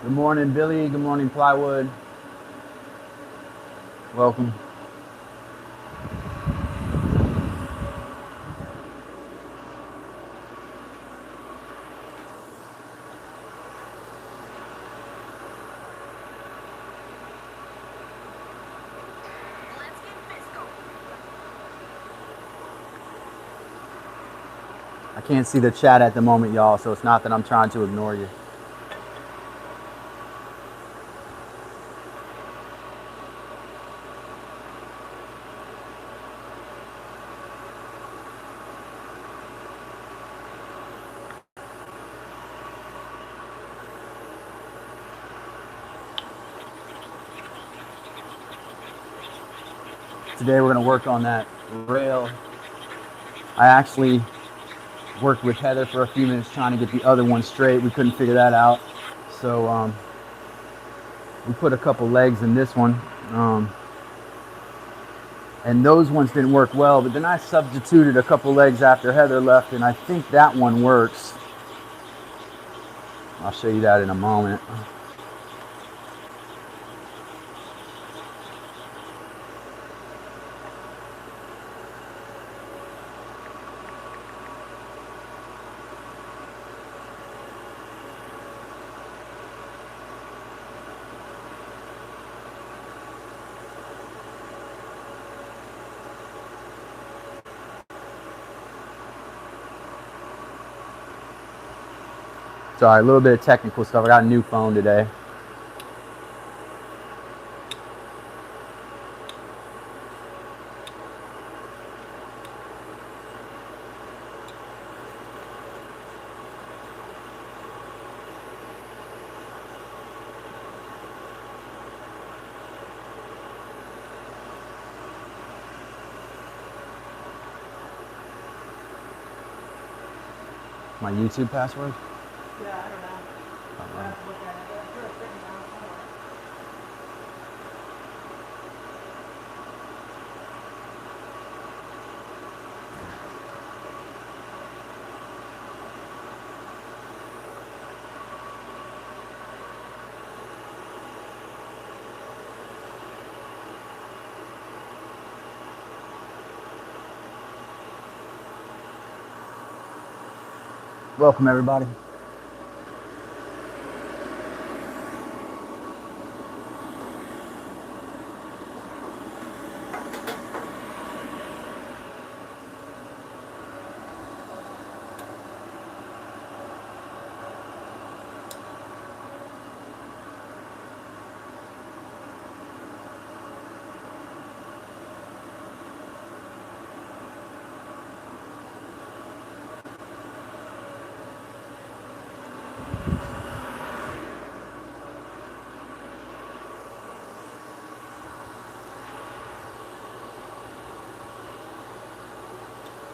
Good morning, Billy. Good morning, Plywood. Welcome. I can't see the chat at the moment, y'all, so it's not that I'm trying to ignore you. Today we're going to work on that rail. I actually worked with Heather for a few minutes trying to get the other one straight. We couldn't figure that out. So we put a couple legs in this one. And those ones didn't work well, but then I substituted a couple legs after Heather left, and I think that one works. I'll show you that in a moment. Sorry, a little bit of technical stuff. I got a new phone today. My YouTube password? Yeah, I don't know. I have to look at it. I'm sure it's written down somewhere. Welcome, everybody.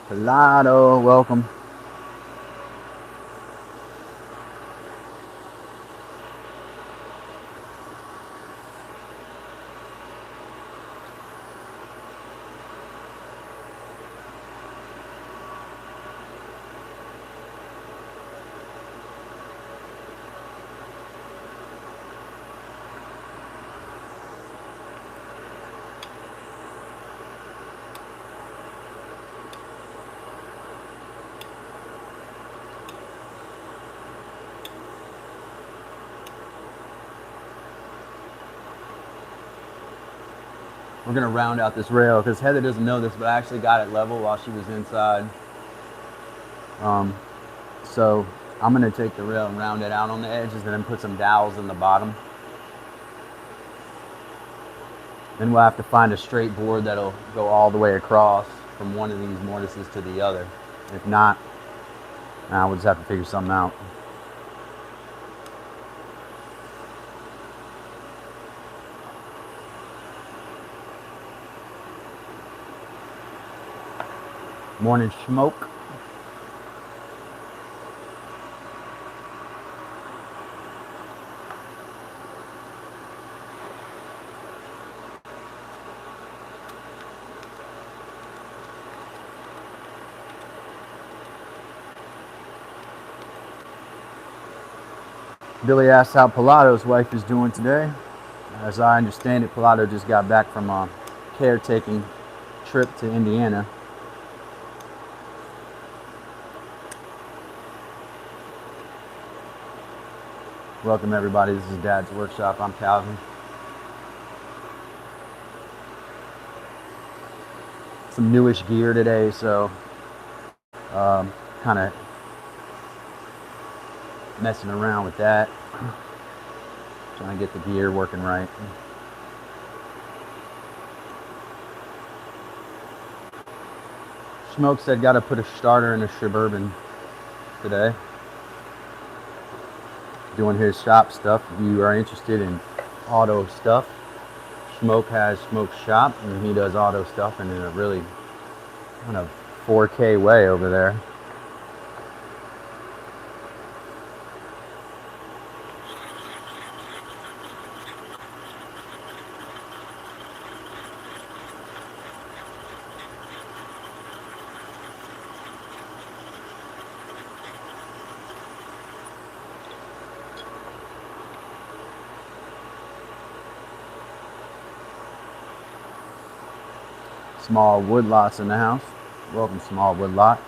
Pelado, welcome. We're gonna round out this rail because Heather doesn't know this, but I actually got it level while she was inside. So I'm gonna take the rail and round it out on the edges and then put some dowels in the bottom. Then we'll have to find a straight board that'll go all the way across from one of these mortises to the other. If not, we'll just have to figure something out. Morning smoke. Billy asked how Pilato's wife is doing today. As I understand it, Pilato just got back from a caretaking trip to Indiana. Welcome everybody, this is Dad's Workshop. I'm Calvin. Some newish gear today, so kind of messing around with that. Trying to get the gear working right. Smoke said got to put a starter in a Suburban today. Doing his shop stuff. If you are interested in auto stuff, Smoke has Smoke's shop, and he does auto stuff, and in a really kind of 4K way over there. Small Woodlots in the house. Welcome, Small Woodlot.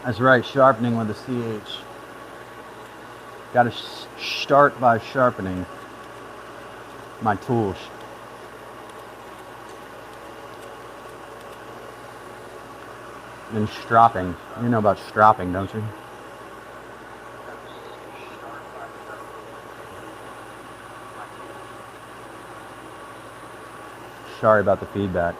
That's right, sharpening with a CH. Got to start by sharpening my tools. And stropping. You know about stropping, don't you? Sorry about the feedback.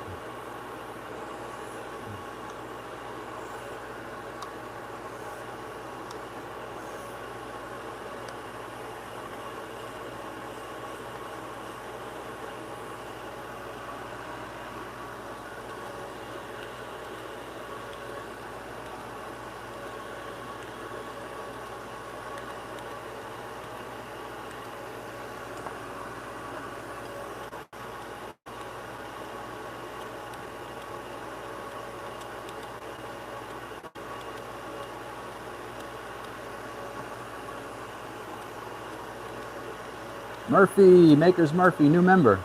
Murphy, Makers Murphy, new member.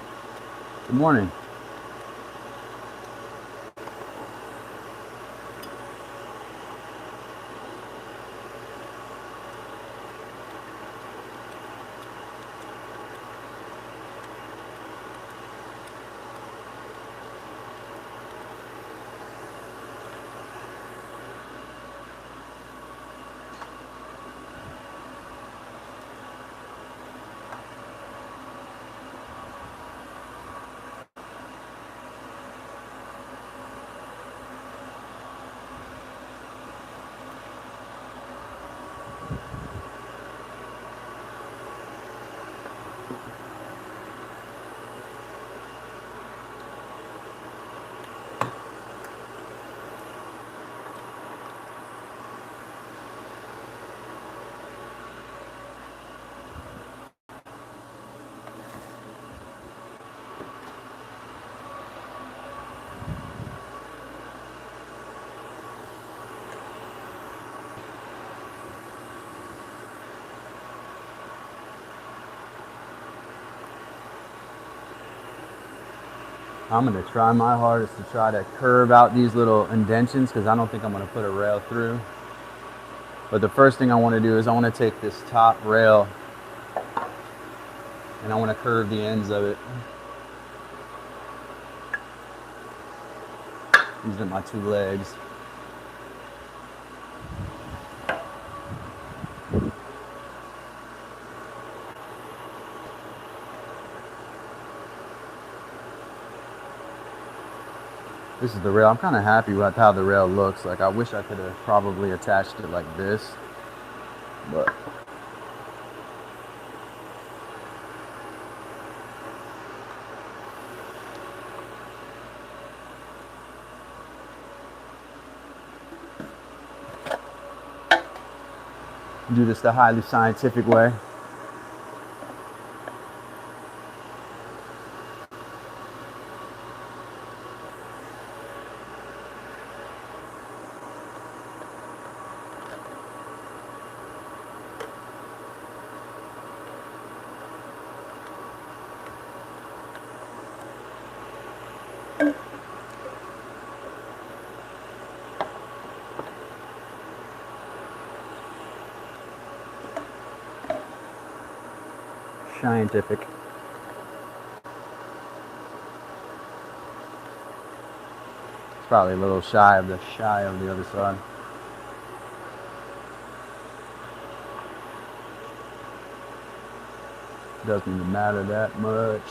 Good morning. I'm going to try my hardest to try to curve out these little indentions because I don't think I'm going to put a rail through. But the first thing I want to do is I want to take this top rail and I want to curve the ends of it. These are my two legs. This is the rail. I'm kind of happy with how the rail looks. Like, I wish I could have probably attached it like this, but do this the highly scientific way. Scientific. It's probably a little shy of the other side. Doesn't even matter that much.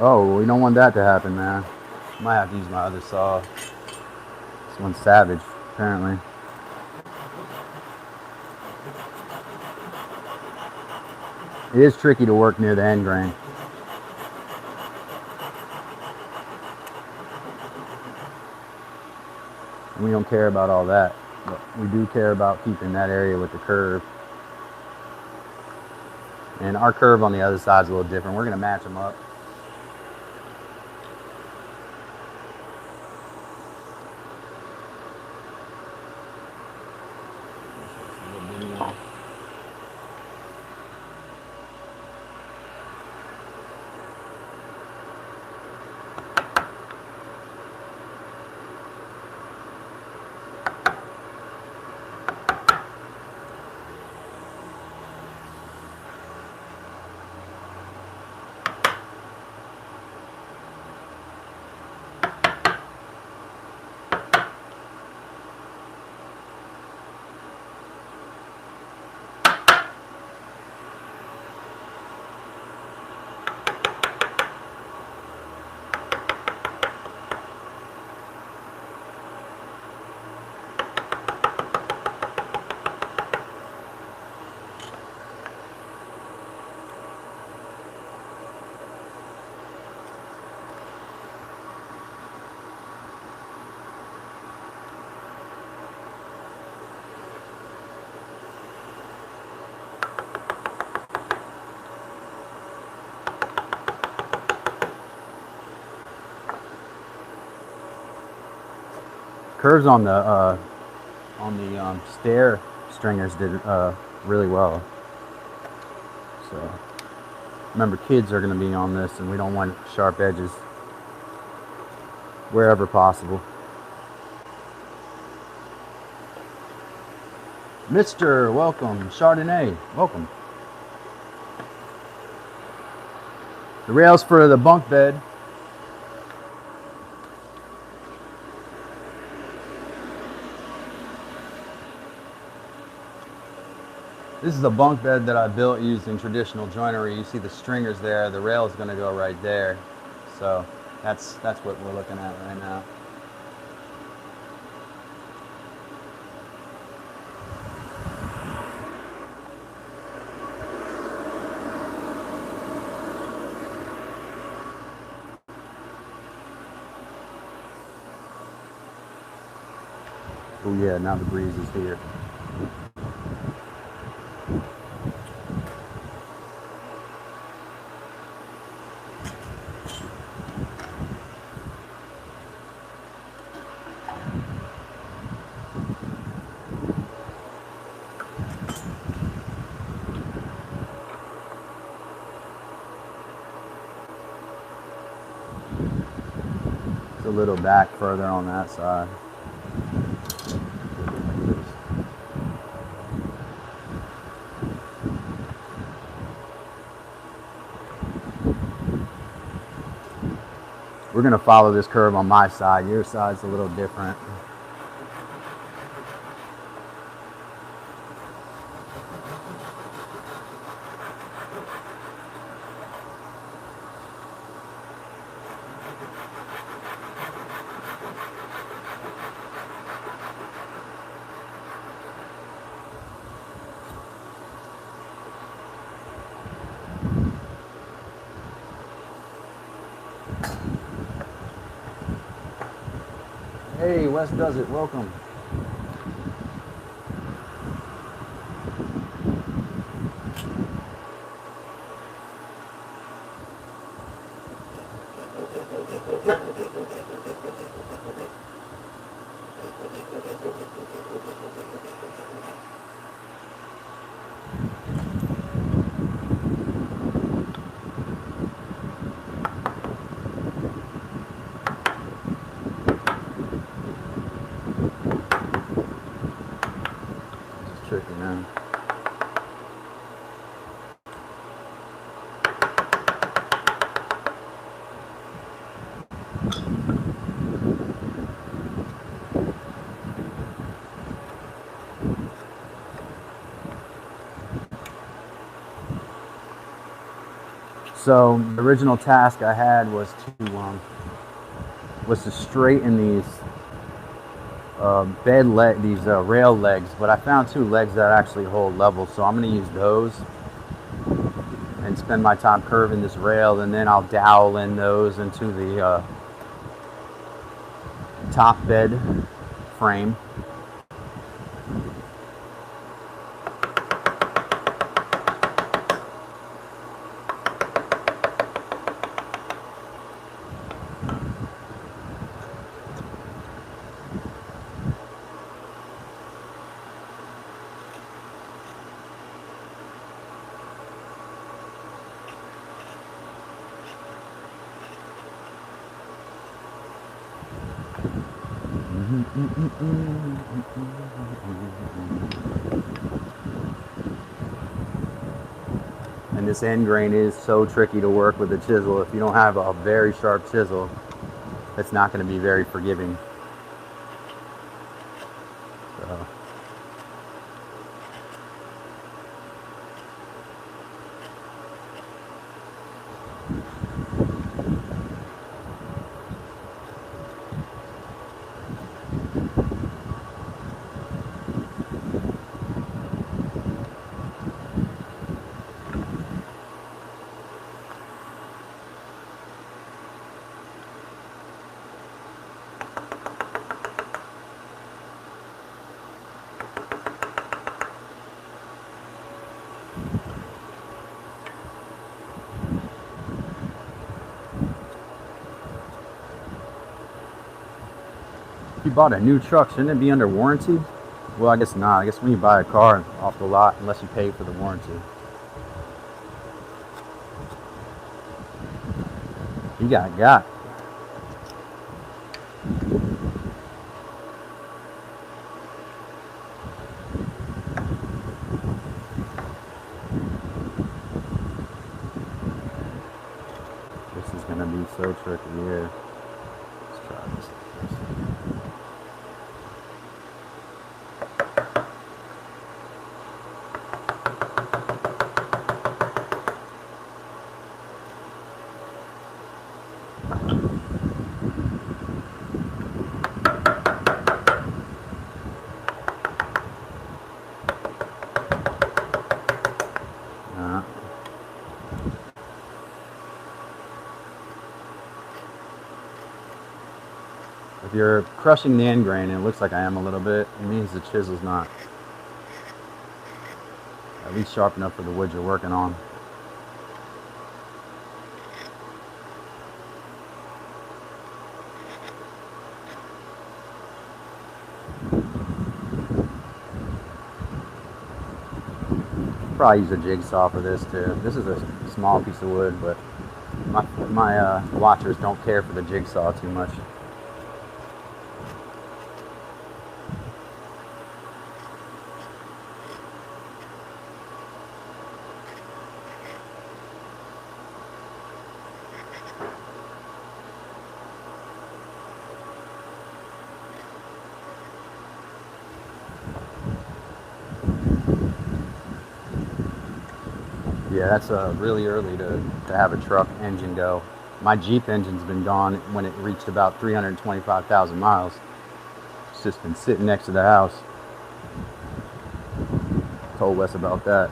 Oh, we don't want that to happen, man. Might have to use my other saw. This one's savage, apparently. It is tricky to work near the end grain. And we don't care about all that, but we do care about keeping that area with the curve. And our curve on the other side is a little different. We're going to match them up. Curves on the stair stringers did really well. So remember, kids are going to be on this, and we don't want sharp edges wherever possible. Mr. Welcome, Chardonnay, welcome. The rails for the bunk bed. This is a bunk bed that I built using traditional joinery. You see the stringers there. The rail is going to go right there. So that's what we're looking at right now. Oh yeah, now the breeze is here. It's a little back further on that side. We're going to follow this curve on my side. Your side's a little different. Hey, West Does It, welcome. This is tricky, man. So the original task I had was to straighten these these rail legs, but I found two legs that actually hold level, so I'm going to use those and spend my time curving this rail, and then I'll dowel in those into the top bed frame. And this end grain is so tricky to work with a chisel. If you don't have a very sharp chisel, it's not going to be very forgiving. So. If you bought a new truck, shouldn't it be under warranty? Well, I guess not. I guess when you buy a car off the lot, unless you pay for the warranty. You got. This is gonna be so tricky here. Let's try this. If you're crushing the end grain, and it looks like I am a little bit, it means the chisel's not at least sharp enough for the wood you're working on. Probably use a jigsaw for this too. This is a small piece of wood, but my watchers don't care for the jigsaw too much. Yeah, that's really early to have a truck engine go. My Jeep engine's been gone when it reached about 325,000 miles. It's just been sitting next to the house. Told Wes about that.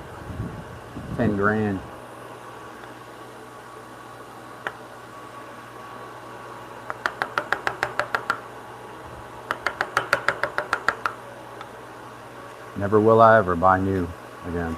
10 grand. Never will I ever buy new again.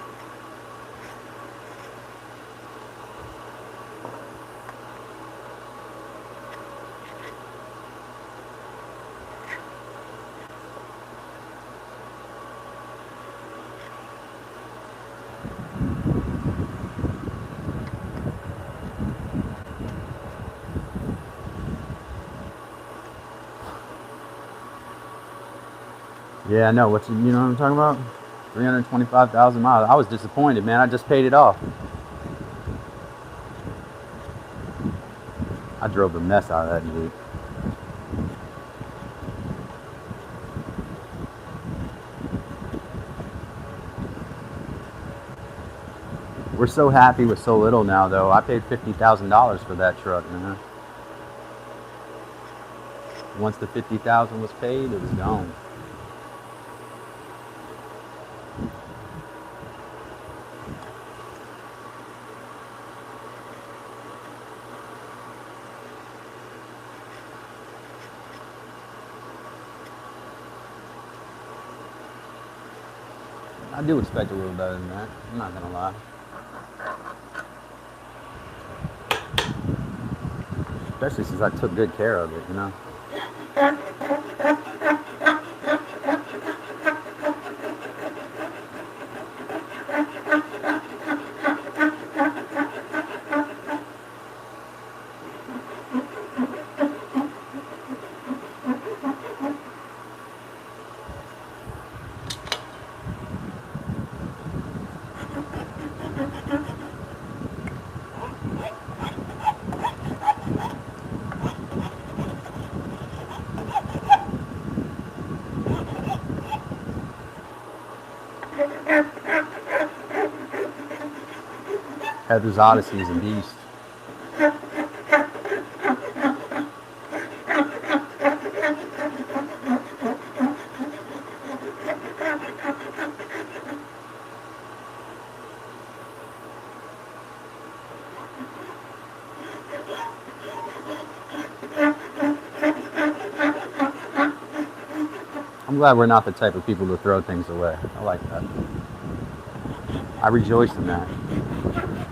Yeah, I know. You know what I'm talking about? 325,000 miles. I was disappointed, man. I just paid it off. I drove the mess out of that Jeep. We're so happy with so little now, though. I paid $50,000 for that truck, man. Once the $50,000 was paid, it was gone. I do expect a little better than that. I'm not gonna lie. Especially since I took good care of it, you know. Heather's Odyssey is a beast. I'm glad we're not the type of people to throw things away. I like that. I rejoice in that.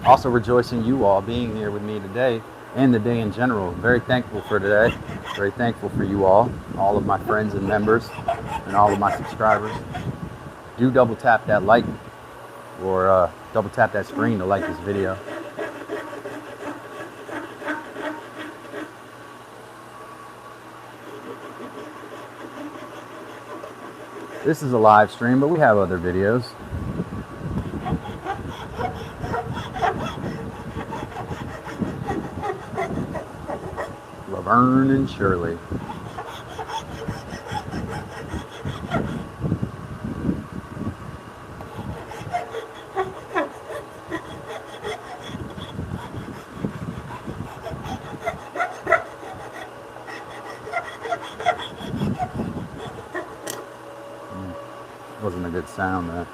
Also rejoice in you all being here with me today and the day in general. Very thankful for today. Very thankful for you all of my friends and members, and all of my subscribers. Do double tap that like or double tap that screen to like this video. This is a live stream, but we have other videos. Laverne and Shirley. Wasn't a good sound there.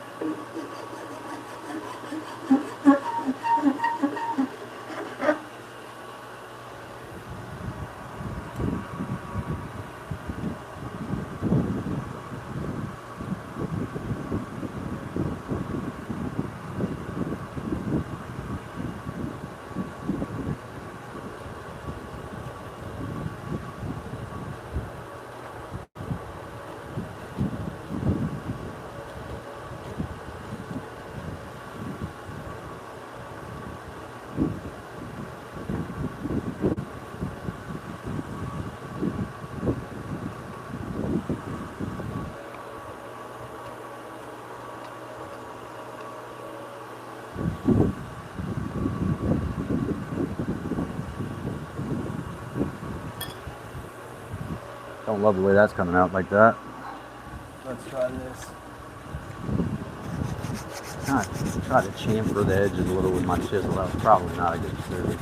Don't love the way that's coming out like that. Let's try this. Try to chamfer the edges a little with my chisel. That was probably not a good decision.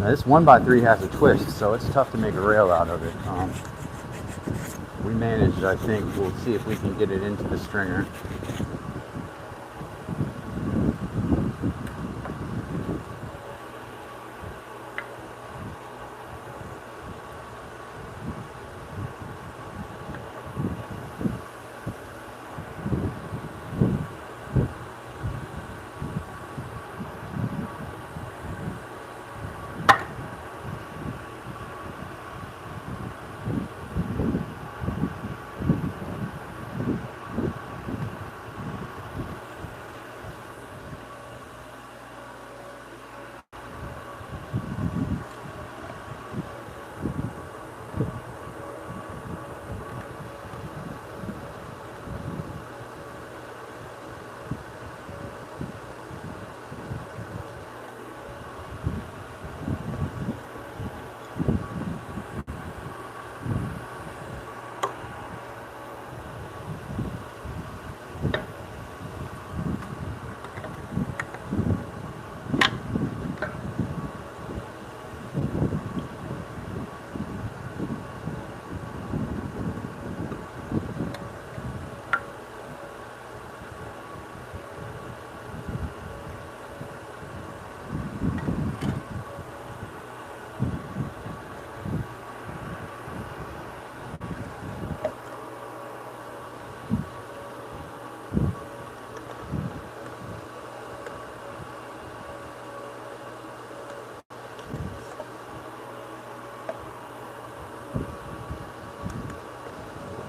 Now this 1x3 has a twist, so it's tough to make a rail out of it. We managed, I think. We'll see if we can get it into the stringer.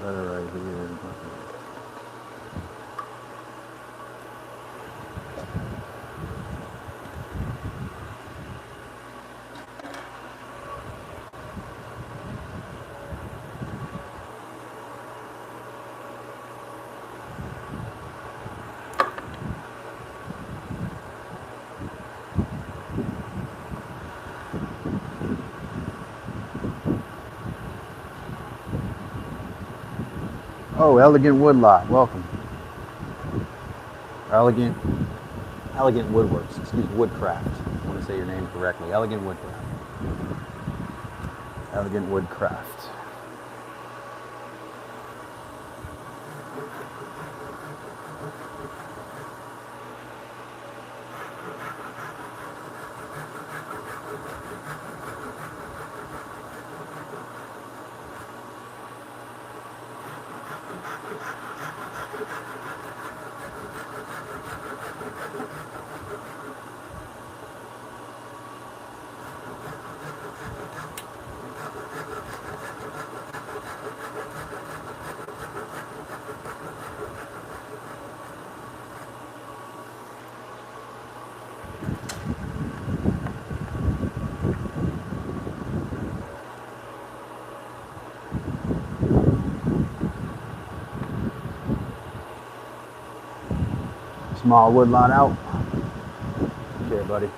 Better right here. Oh, Elegant Woodlot, welcome. Elegant Woodworks, excuse me, Woodcraft. I want to say your name correctly. Elegant Woodcraft. Elegant Woodcraft. Small woodlot out. Okay, buddy.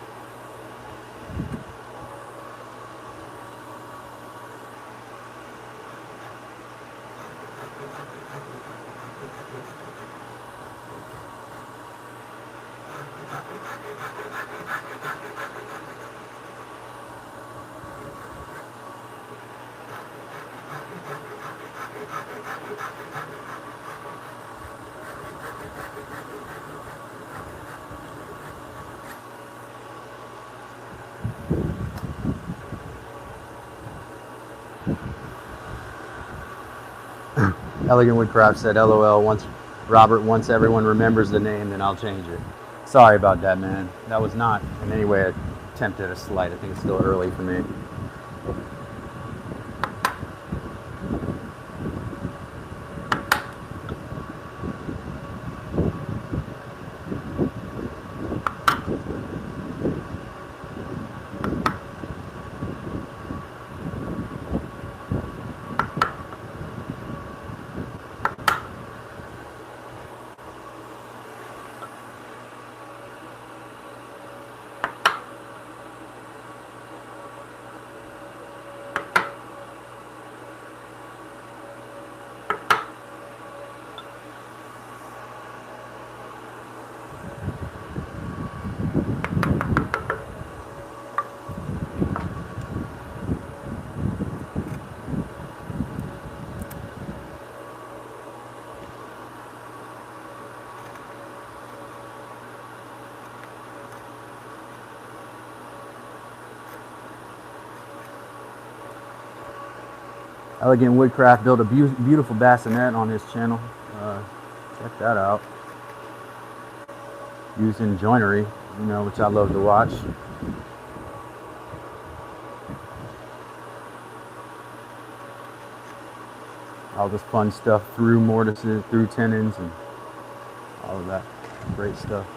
Elegant Woodcraft said, LOL, once everyone remembers the name, then I'll change it. Sorry about that, man. That was not in any way an attempt at a slight. I think it's still early for me. Elegant Woodcraft built a beautiful bassinet on his channel. Check that out. Using Joinery, which I love to watch. All this fun stuff through mortises, through tenons, and all of that great stuff.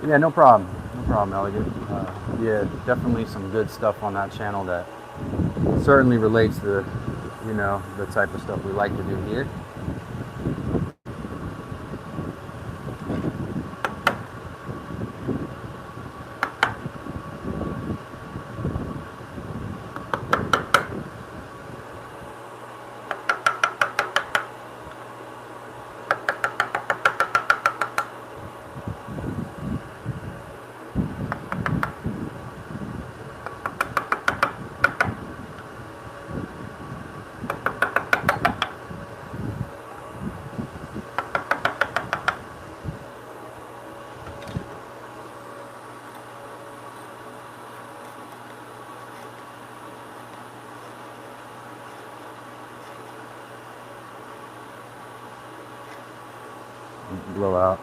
Yeah, no problem. No problem, Elegant. Yeah, definitely some good stuff on that channel that certainly relates to, the type of stuff we like to do here. Blow out.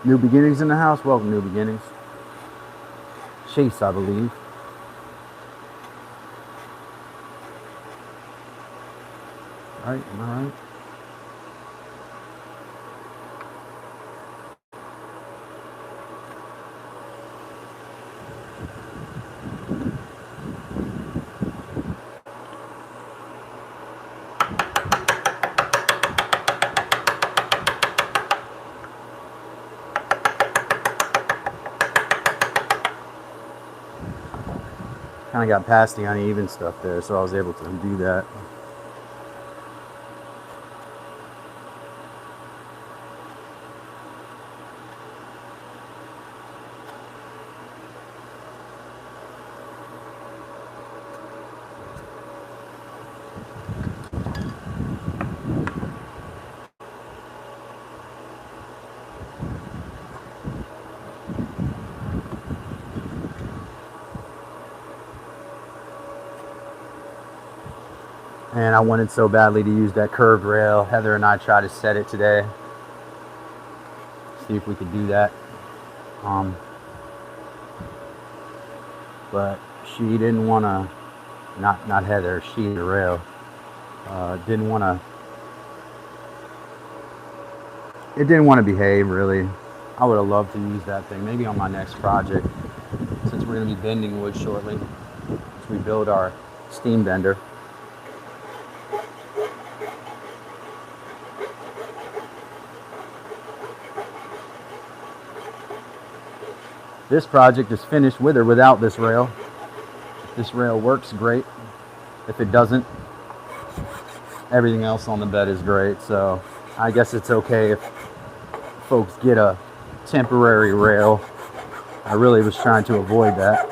New Beginnings in the house. Welcome, New Beginnings. Chase, I believe. All right, am I right? kind of got past the uneven stuff there, so I was able to do that. And I wanted so badly to use that curved rail. Heather and I tried to set it today. See if we could do that. But she didn't want to, not Heather, she, the rail, didn't want to, it didn't want to behave really. I would have loved to use that thing, maybe on my next project, since we're going to be bending wood shortly, as we build our steam bender. This project is finished with or without this rail. If this rail works, great. If it doesn't, everything else on the bed is great. So I guess it's okay if folks get a temporary rail. I really was trying to avoid that.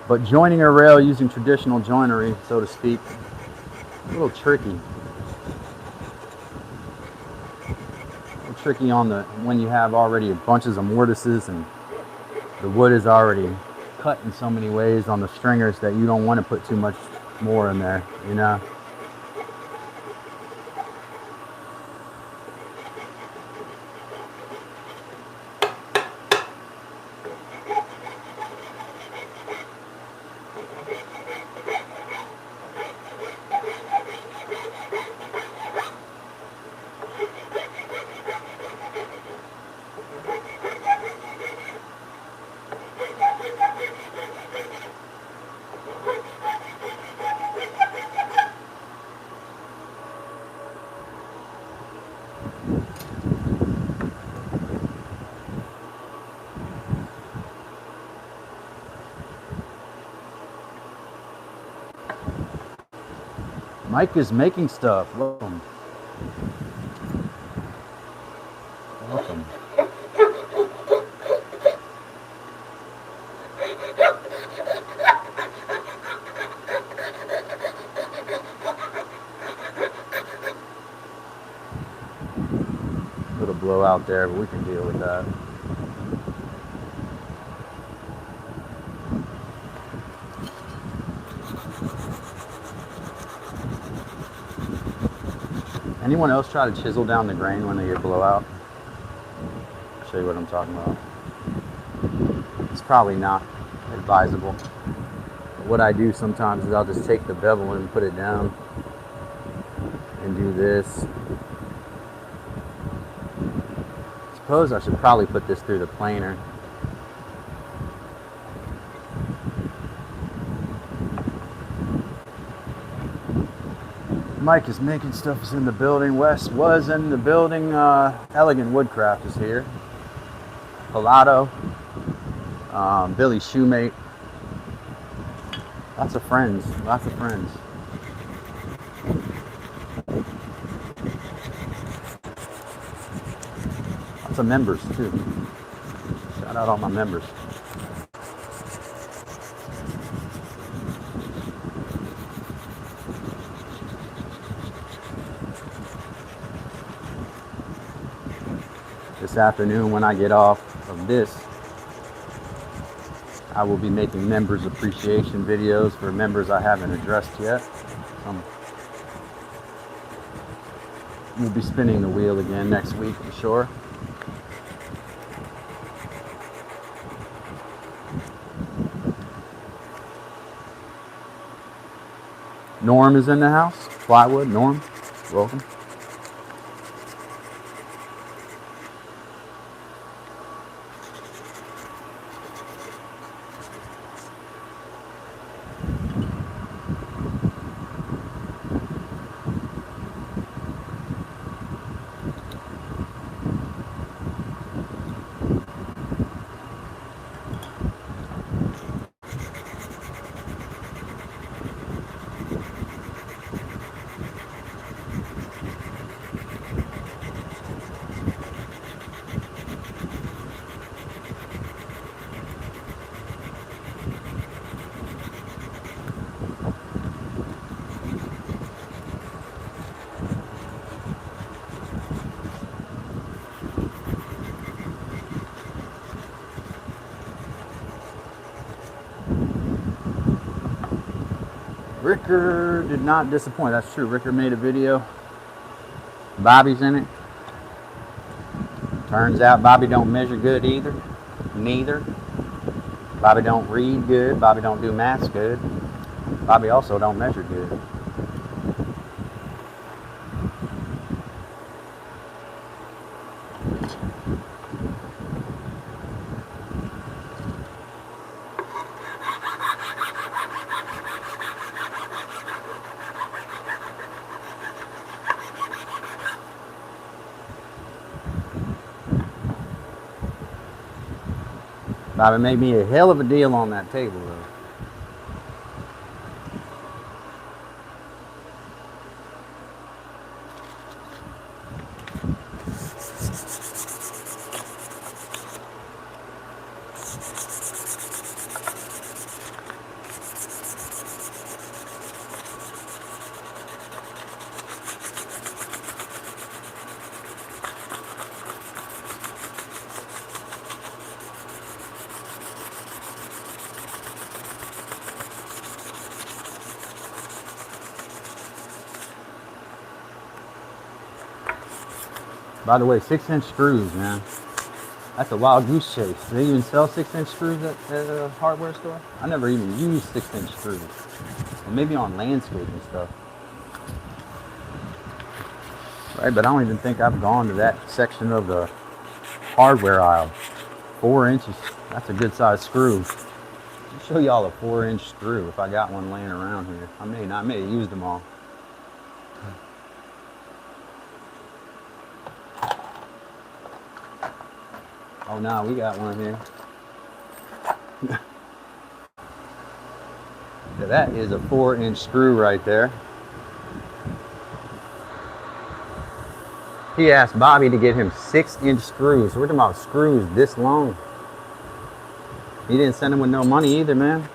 But joining a rail using traditional joinery, so to speak, a little tricky. Tricky on the when you have already bunches of mortises and the wood is already cut in so many ways on the stringers that you don't want to put too much more in there, you know. Mike is making stuff. Welcome. Welcome. Little blowout there, but we can deal with that. Anyone else try to chisel down the grain when they get blowout? I'll show you what I'm talking about. It's probably not advisable. But what I do sometimes is I'll just take the bevel and put it down and do this. I suppose I should probably put this through the planer. Mike is making stuff, is in the building. Wes was in the building. Elegant Woodcraft is here. Pilato. Billy Shoemate. Lots of friends. Lots of friends. Lots of members too. Shout out all my members. This afternoon when I get off of this, I will be making members appreciation videos for members I haven't addressed yet. We'll be spinning the wheel again next week for sure. Norm is in the house. Plywood, Norm, welcome. Ricker did not disappoint. That's true. Ricker made a video. Bobby's in it. Turns out Bobby don't measure good either. Neither. Bobby don't read good. Bobby don't do maths good. Bobby also don't measure good. Bobby made me a hell of a deal on that table, though. By the way, 6-inch screws, man. That's a wild goose chase. Do they even sell 6-inch screws at a hardware store? I never even used 6-inch screws. Or maybe on landscaping stuff. Right, but I don't even think I've gone to that section of the hardware aisle. 4 inches. That's a good size screw. I'll show y'all a 4-inch screw if I got one laying around here. I may have used them all. Oh no, we got one here. So that is a 4-inch screw right there. He asked Bobby to get him 6-inch screws. We're talking about screws this long. He didn't send him with no money either, man.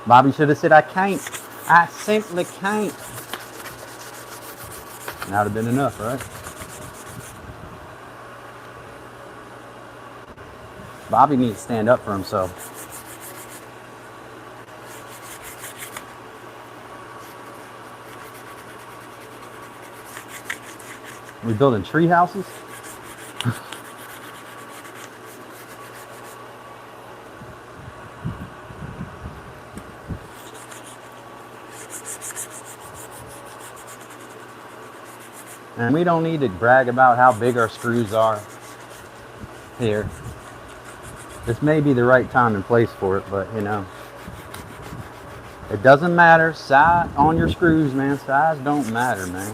Bobby should have said, I can't. I simply can't. That would have been enough, right? Bobby needs to stand up for himself. We building tree houses? And we don't need to brag about how big our screws are here. This may be the right time and place for it, but you know, it doesn't matter. Size on your screws, man. Size don't matter, man.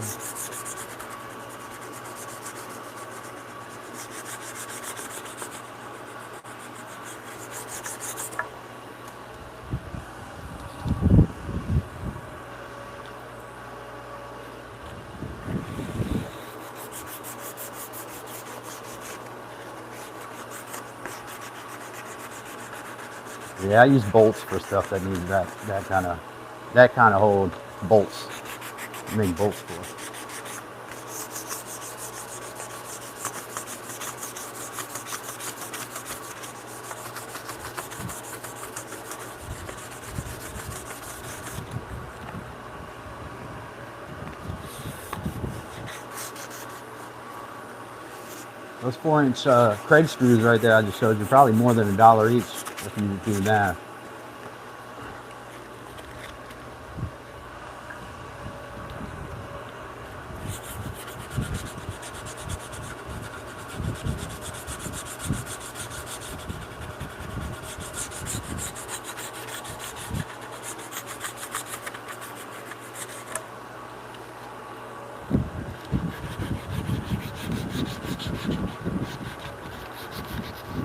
Yeah, I use bolts for stuff that needs that kind of hold. Bolts. I make bolts for. Those 4-inch Craig screws right there I just showed you, probably more than $1 each if you do that.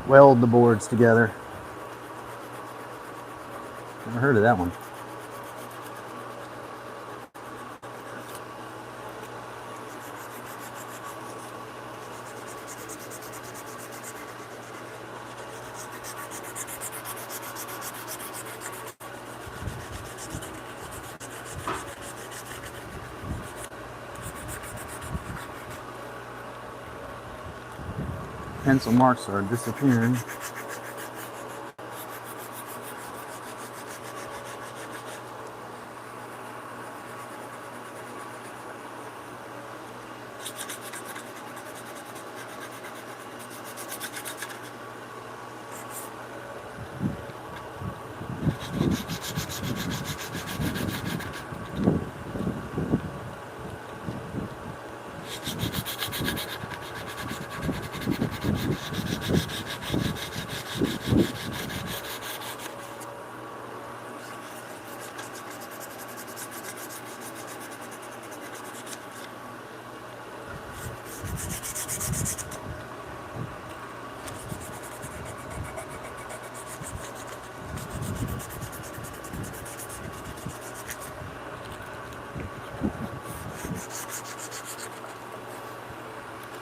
Weld the boards together. Never heard of that one. pencil marks are disappearing.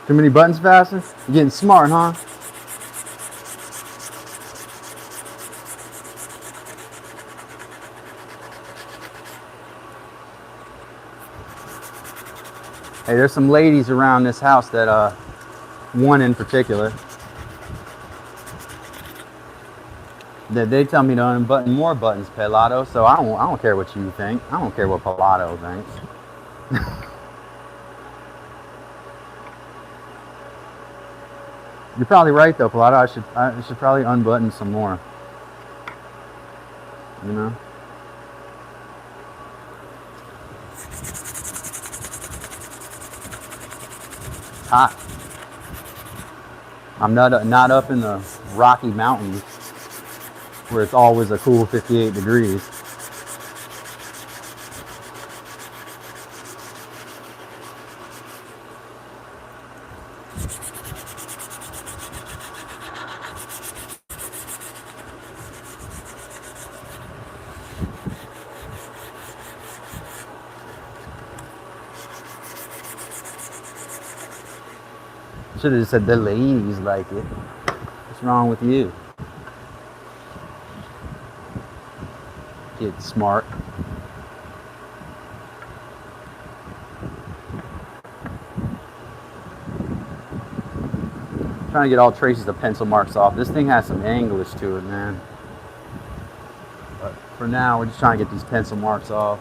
Too many buttons fastened? You're getting smart, huh? Hey, there's some ladies around this house that, one in particular, that they tell me to unbutton more buttons, Pelado, so I don't care what you think. I don't care what Pelado thinks. You're probably right though, Pelado. I should probably unbutton some more. You know? It's hot. I'm not up in the Rocky Mountains where it's always a cool 58 degrees. Should have just said the ladies like it. What's wrong with you? Get smart. Trying to get all traces of pencil marks off. This thing has some anguish to it, man. But for now, we're just trying to get these pencil marks off.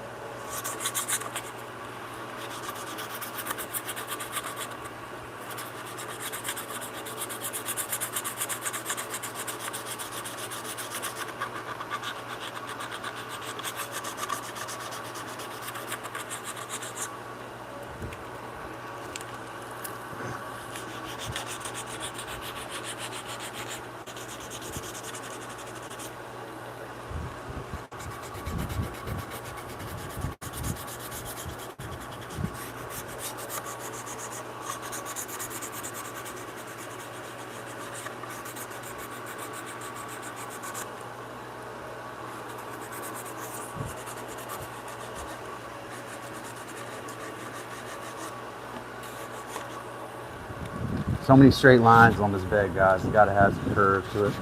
So many straight lines on this bed, guys. You gotta have some curve to it.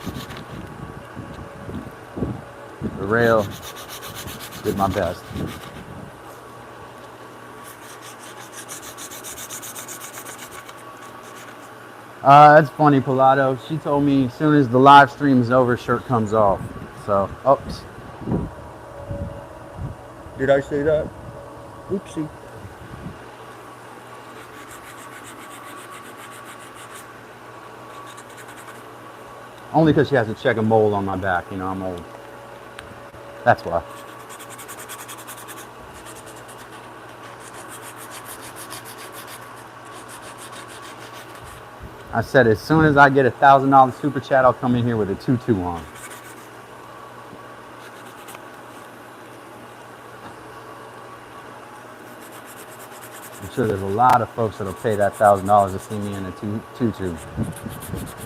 The rail did my best. That's funny, Pelado. She told me as soon as the live stream is over, shirt comes off. So, oops. Did I say that? Oopsie. Only because she has to check a mold on my back. You know, I'm old. That's why. I said as soon as I get $1,000 super chat, I'll come in here with a tutu on. I'm sure there's a lot of folks that'll pay that $1,000 to see me in a tutu.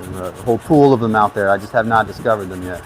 There's a whole pool of them out there. I just have not discovered them yet.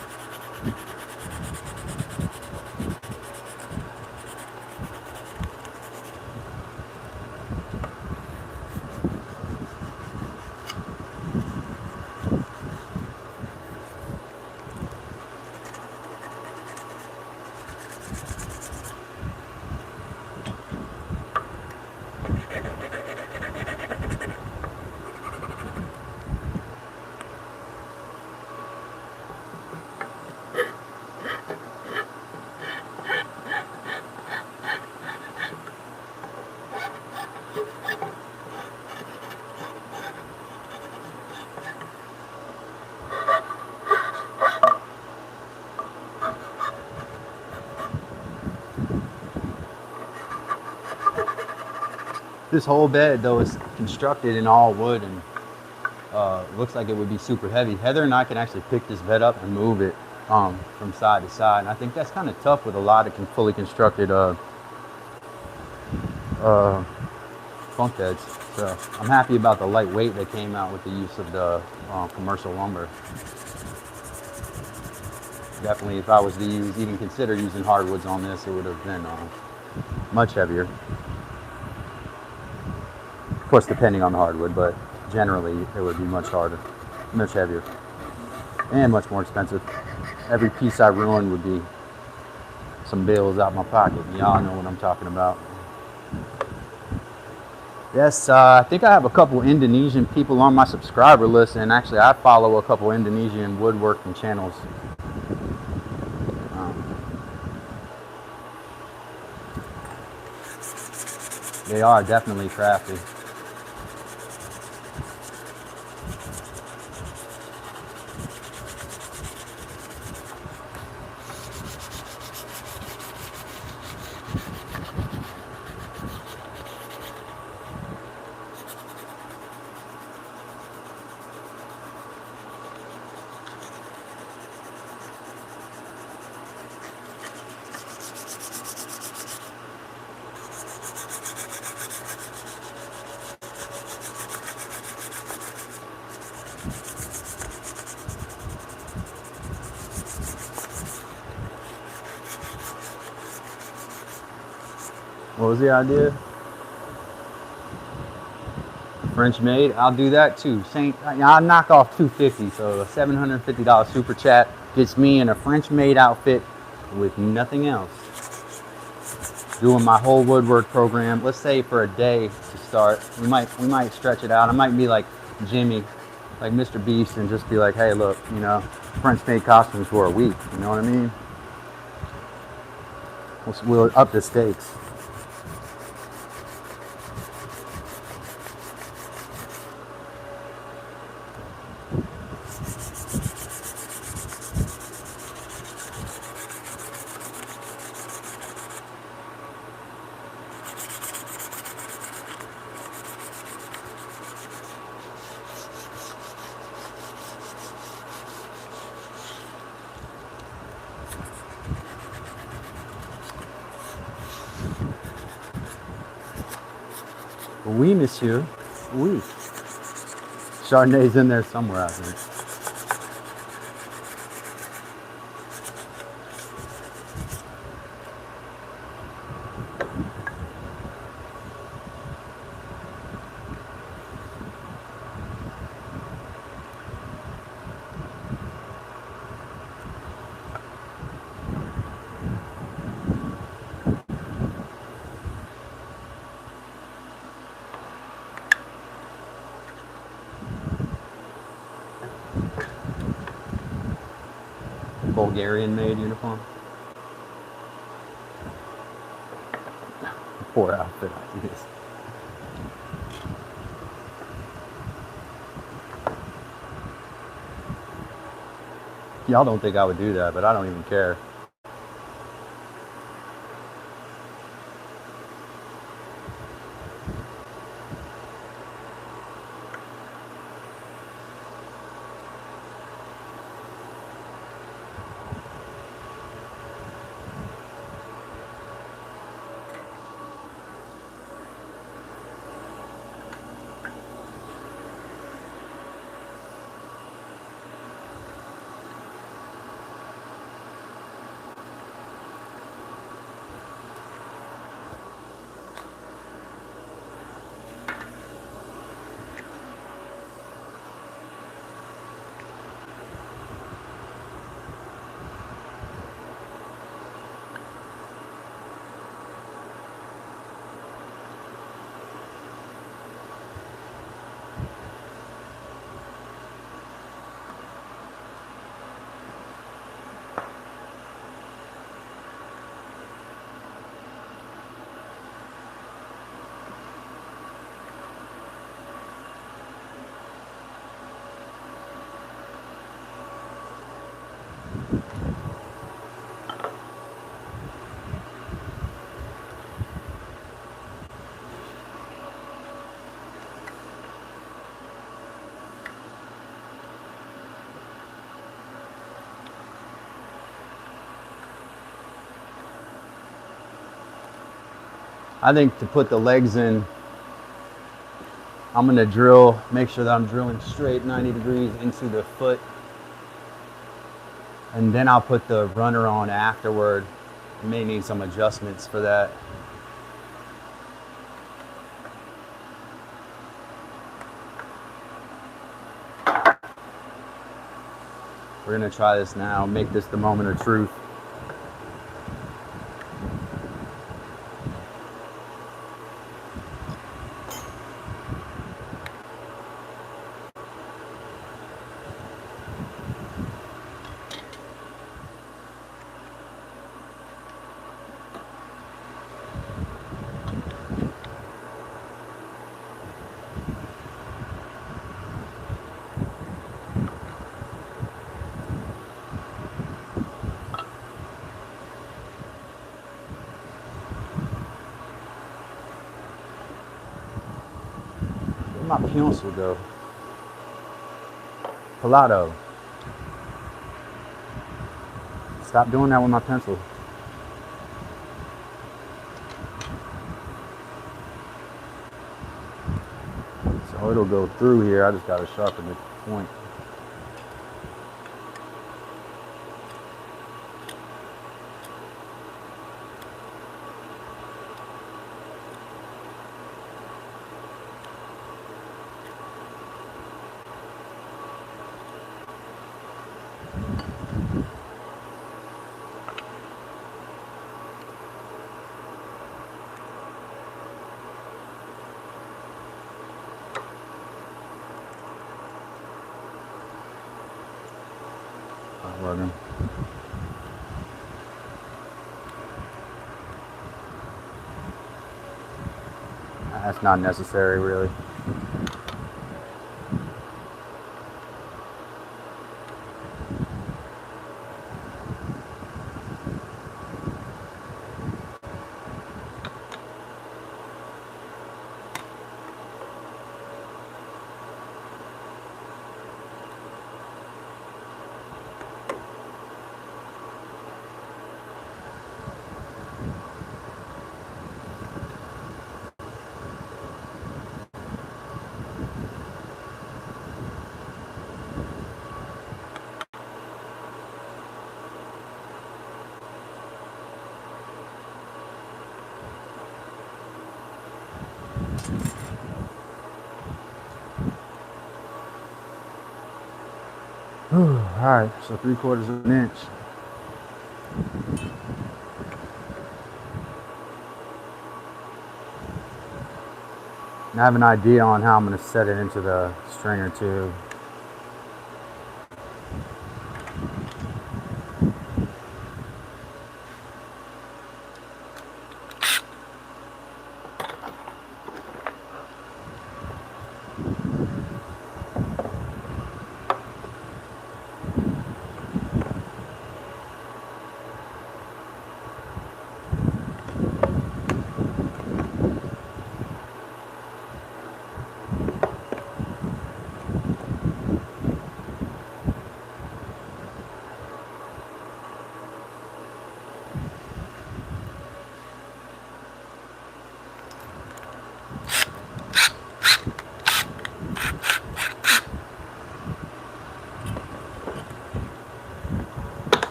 This whole bed though is constructed in all wood and looks like it would be super heavy. Heather and I can actually pick this bed up and move it from side to side, and I think that's kind of tough with a lot of fully constructed bunk beds. So I'm happy about the lightweight that came out with the use of the commercial lumber. Definitely, if I was to even consider using hardwoods on this, it would have been much heavier. Of course, depending on the hardwood, but generally it would be much harder, much heavier, and much more expensive. Every piece I ruin would be some bills out my pocket. Y'all know what I'm talking about. Yes, I think I have a couple Indonesian people on my subscriber list, and actually I follow a couple Indonesian woodworking channels. They are definitely crafty. What was the idea? French made? I'll do that too. I'll knock off $250. So a $750 super chat gets me in a French made outfit with nothing else. Doing my whole woodwork program. Let's say for a day to start. We might stretch it out. I might be like Jimmy, like Mr. Beast, and just be like, hey, look, French made costumes for a week. You know what I mean? We'll up the stakes. Oui, monsieur. Oui. Chardonnay's in there somewhere, I think. Bulgarian made uniform. Poor outfit I use. Y'all don't think I would do that, but I don't even care. I think to put the legs in, I'm gonna drill, make sure that I'm drilling straight 90 degrees into the foot. And then I'll put the runner on afterward. I may need some adjustments for that. We're gonna try this now, make this the moment of truth. Where'd my pencil go? Pelado. Stop doing that with my pencil. So it'll go through here. I just gotta sharpen the point. Working. That's not necessary, really. Alright, so 3/4 of an inch. And I have an idea on how I'm going to set it into the stringer too.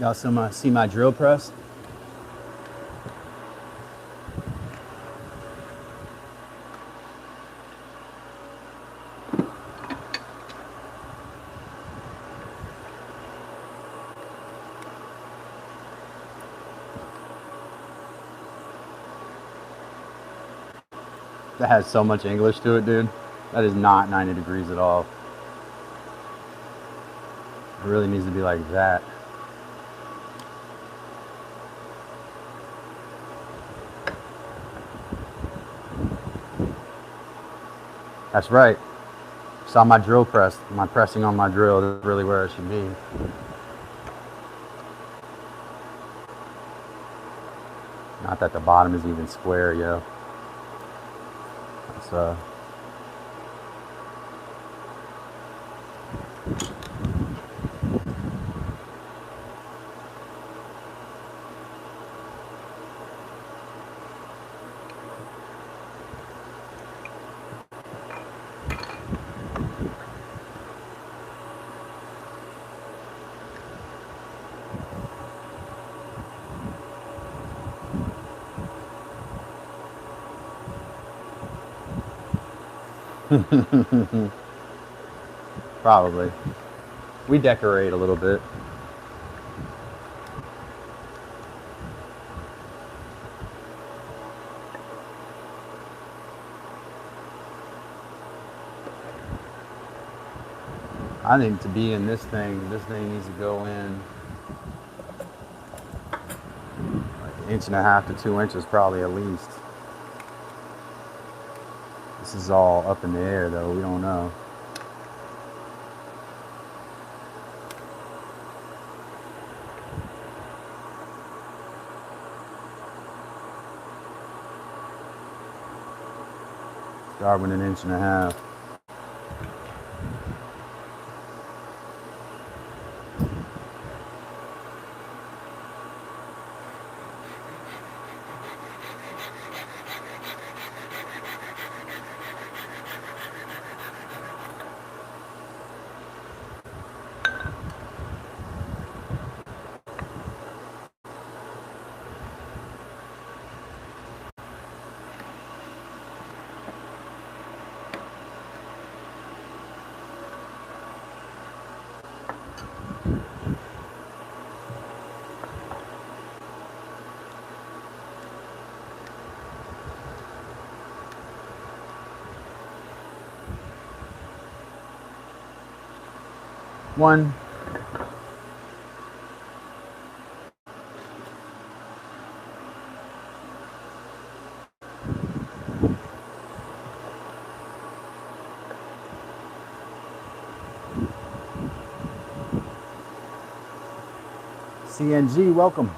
Y'all see my drill press? That has so much English to it, dude. That is not 90 degrees at all. It really needs to be like that. That's right. Saw my drill press, my pressing on my drill. That's really where it should be. Not that the bottom is even square, yo. That's probably. We decorate a little bit. I think to be in this thing needs to go in like 1.5 to 2 inches probably at least. This is all up in the air though, we don't know. Start with 1.5 inches. One. CNG, welcome.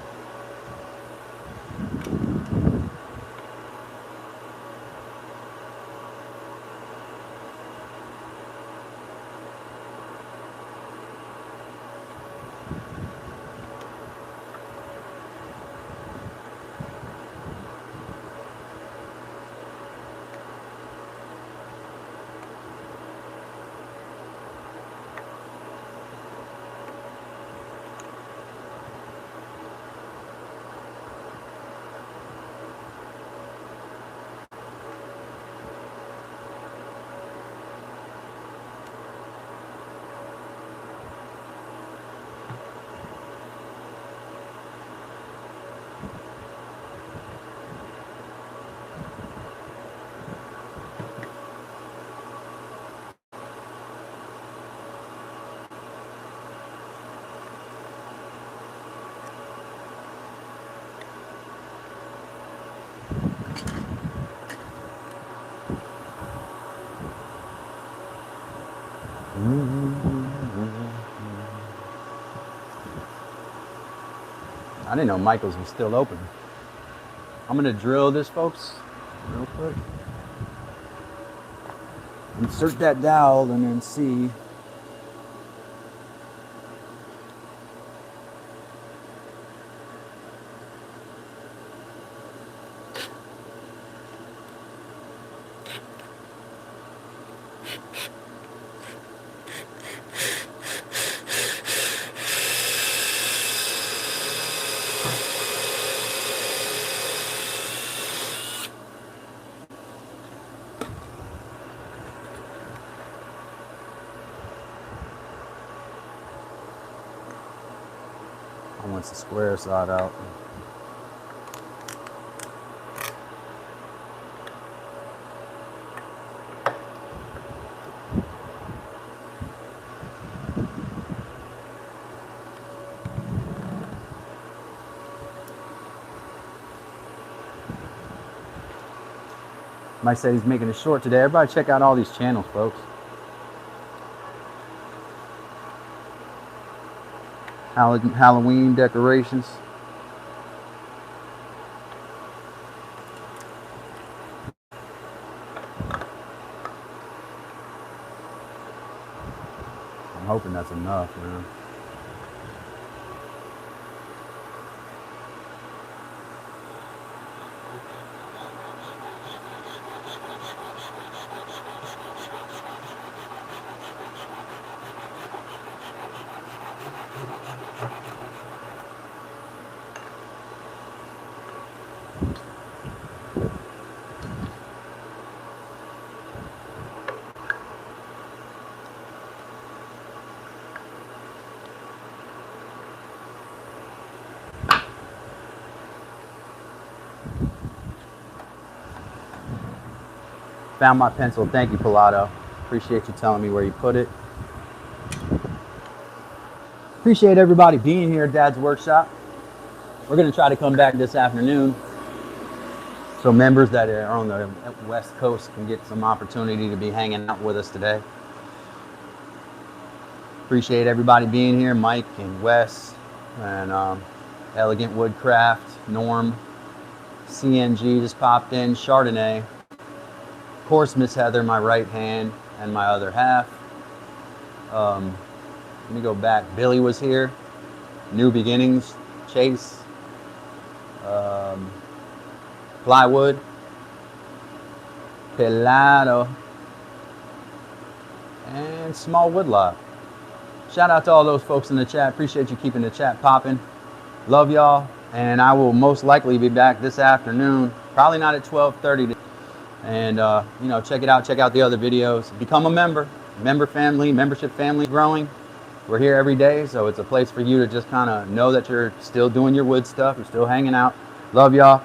I didn't know Michael's was still open. I'm gonna drill this, folks, real quick. Insert that dowel and then see. I want the square side out. Mike said he's making it short today. Everybody check out all these channels, folks. Halloween decorations. I'm hoping that's enough, man. Found my pencil. Thank you, Pilato. Appreciate you telling me where you put it. Appreciate everybody being here at Dad's Workshop. We're going to try to come back this afternoon so members that are on the West Coast can get some opportunity to be hanging out with us today. Appreciate everybody being here. Mike and Wes and Elegant Woodcraft, Norm, CNG just popped in, Chardonnay. Of course, Miss Heather, my right hand, and my other half. Let me go back. Billy was here. New Beginnings, Chase. Plywood. Pelado. And Small Woodlot. Shout out to all those folks in the chat. Appreciate you keeping the chat popping. Love y'all. And I will most likely be back this afternoon. Probably not at 12:30. And, you know, check it out. Check out the other videos. Become a member. Member family, membership family growing. We're here every day, so it's a place for you to just kind of know that you're still doing your wood stuff. You're still hanging out. Love y'all.